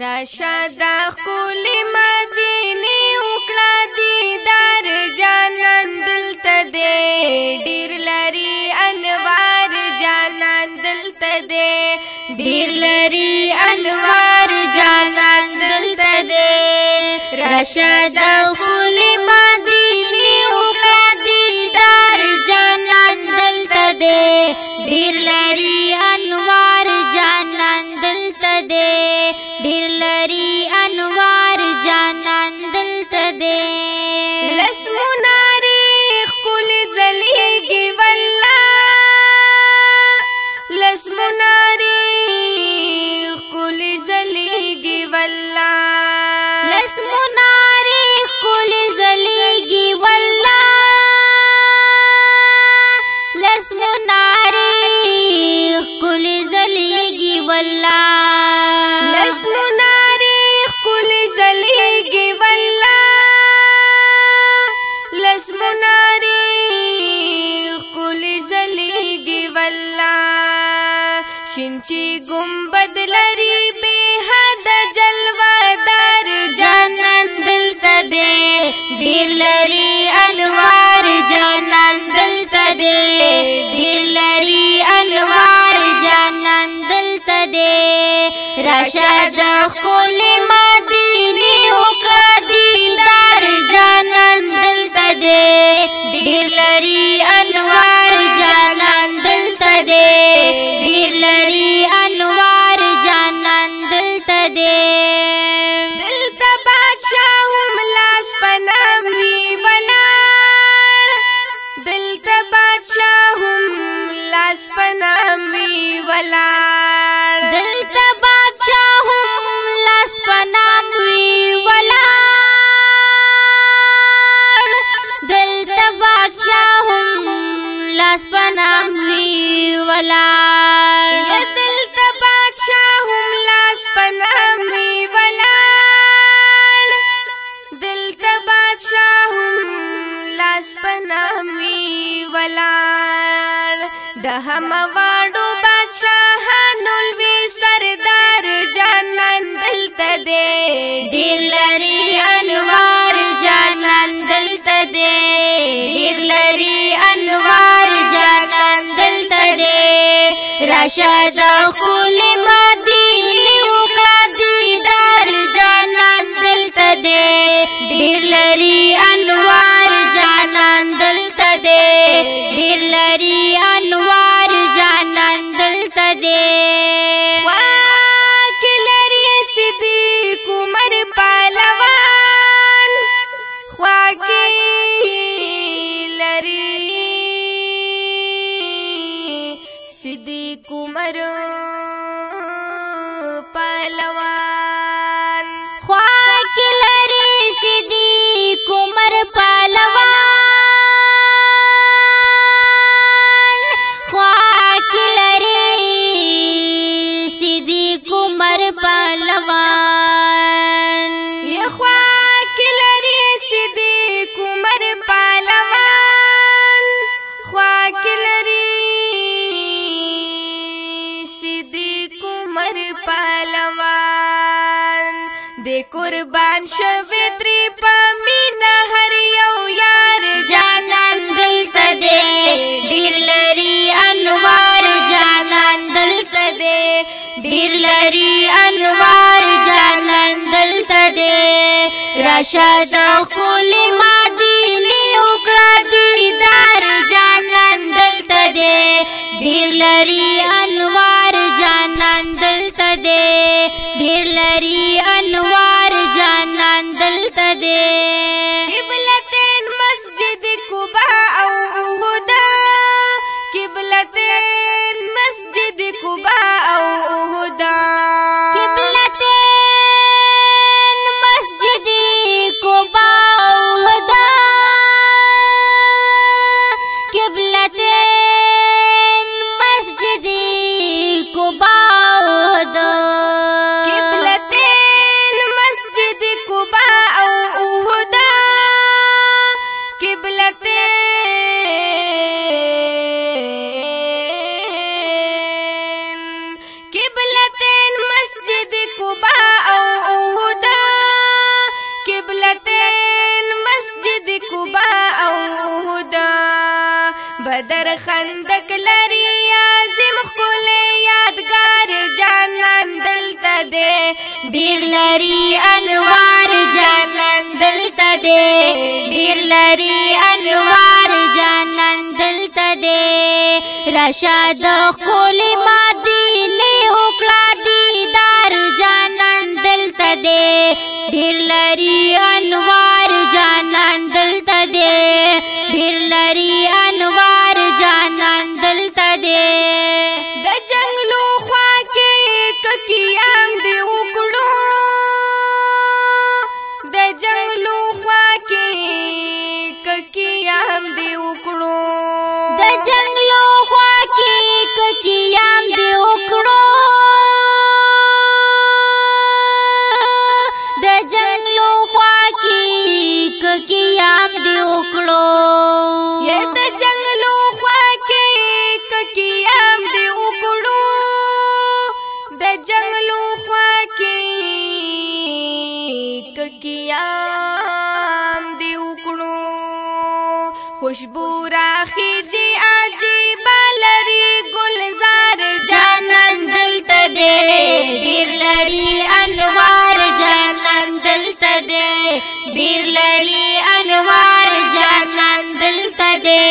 راشد خپل مدینه وکړه دیدار جانان دلته دې ډیر لري انوار جانان دلته دې ډیر لري انوار جانان دلته دې راشد خپل مدینه وکړه دیدار جانان دلته دې ډیر لري انوار جانان دلته دې ډیر لري انوار جانان دلته دې لس مناری خپل زلیږي والله لس مناری خپل زلیږي والله لس مناری خپل زلیږي والله لس مناری خپل زلیږي والله شینچی گنبد لري به حد جلوهدار جانان دلته دې ډیر لري انوار جانان دلته دې ډیر لري انوار جانان دلته دې راشد خپل مدینه وکړه دیدار جانان دلته دې ډیر لري انوار جانان دلته دې ډیر لري انوار جانان دلته دې دلته بادشاہ هم لاس پنام وی ولاړ دلته بادشاہ هم لاس پنام وی ولاړ دلته بادشاہ هم لاس پنام وی ولاړ دلته بادشاہ هم لاس پنام وی ولاړ دلته بادشاہ هم لاس پنام وی ولاړ دلته بادشاہ هم لاس پنام وی ولاړ د همواړو بادشاہانو لوی سردار جانان دلته دې ډیر لري انوار جانان دلته دې ډیر لري انوار جانان دلته دې راشد خپل مدینه وکړه دیدار جانان دلته دې ډیر لري انوار جانان دلته دې ډیر لري انوار جانان دلته دې واک لري صدیق عمر پهلوان خواک لري صدیق عمر پهلوان خواک لري صدیق عمر پهلوان خواک لري صدیق عمر پهلوان یا خواک لري صدیق عمر پهلوان خواک لري پهلوان د قربان شوی تری پمینا هر یو یار جانان دلته دې ډیر لري انوار جانان دلته دې ډیر لري انوار جانان دلته دې راشد خپل مدینه وکړه دیدار جانان دلته دې ډیر لري انوار جانان دلته دې ډیر لري انوار جانان دلته دې قبلتین مسجد قباء او احد قبلتین مسجد قباء او احد قبلتین مسجد قباء او بدر خندق لري عظیم خپل یادګار جانان دلته دې ډیر لري انوار جانان دلته دې ډیر لري انوار جانان دلته دې راشد خپل مدینه وکړه دیدار جانان دلته دې ډیر لري انوار جانان دلته دې ډیر لري انوار جانان دلته دې د جنگلو خوا کې ککیام دی وکړو د جنگلو خوا کې ککیام دی وکړو د جنگلو خوا کې ککیام دی وکړو د جنگلو خوا کې ککیام دی وکړو یا د جنگلو خوا کې ککیام دی وکړو د جنگلو خوا کې ککیام دی وکړو خوشبو راخیږي عجیب لري گلزار جانان دلته دې ډیر لري انوار جانان دلته دې ډیر لري انوار جانان دلته دې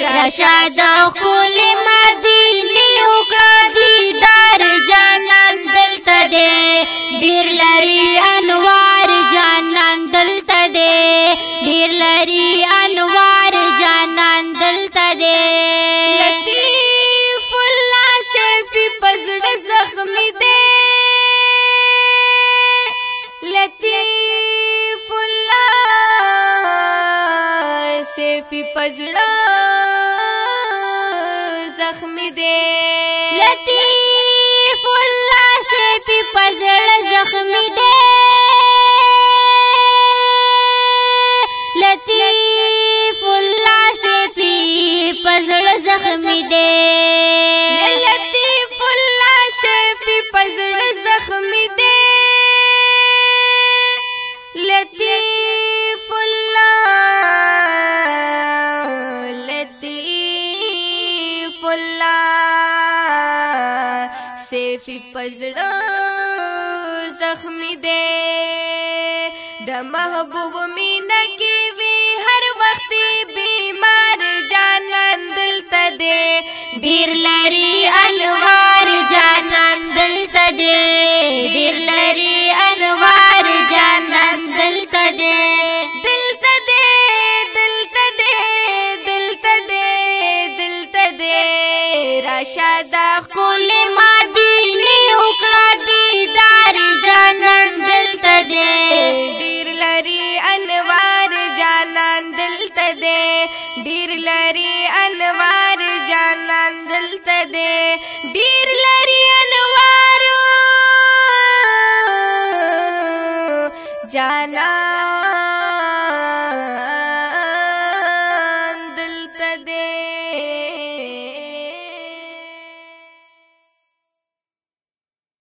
راشد خپل مدینه وکړه دیدار جانان دلته دې ډیر لري انوار جانان دلته دې ډیر لري انوار جانان دلته دې لطیف الله سیفی پزړه زخمی دې لطیف الله سیفی پزړه زخمی دې لطیف الله سیفی پزړه زخمی دې لطیف الله سیفی پزړه زخمی دې لطیف الله سیفی پزړه زخمی دې لطیف الله سیفی پزړه زخمی دې د محبوب مینا کې وی هر وخت بیمار جانان دلته دې ډیر لري انوار جانان دلته دې ډیر لري انوار جانان دلته دې دلته دې دلته دې دلته دې دلته دې راشد خپل مدینه وکړه دیدار جانان دلته دې ډیر لري انوار جانان دلته دې ډیر لري انوار جانان دلته دې ډیر لري انوار جانان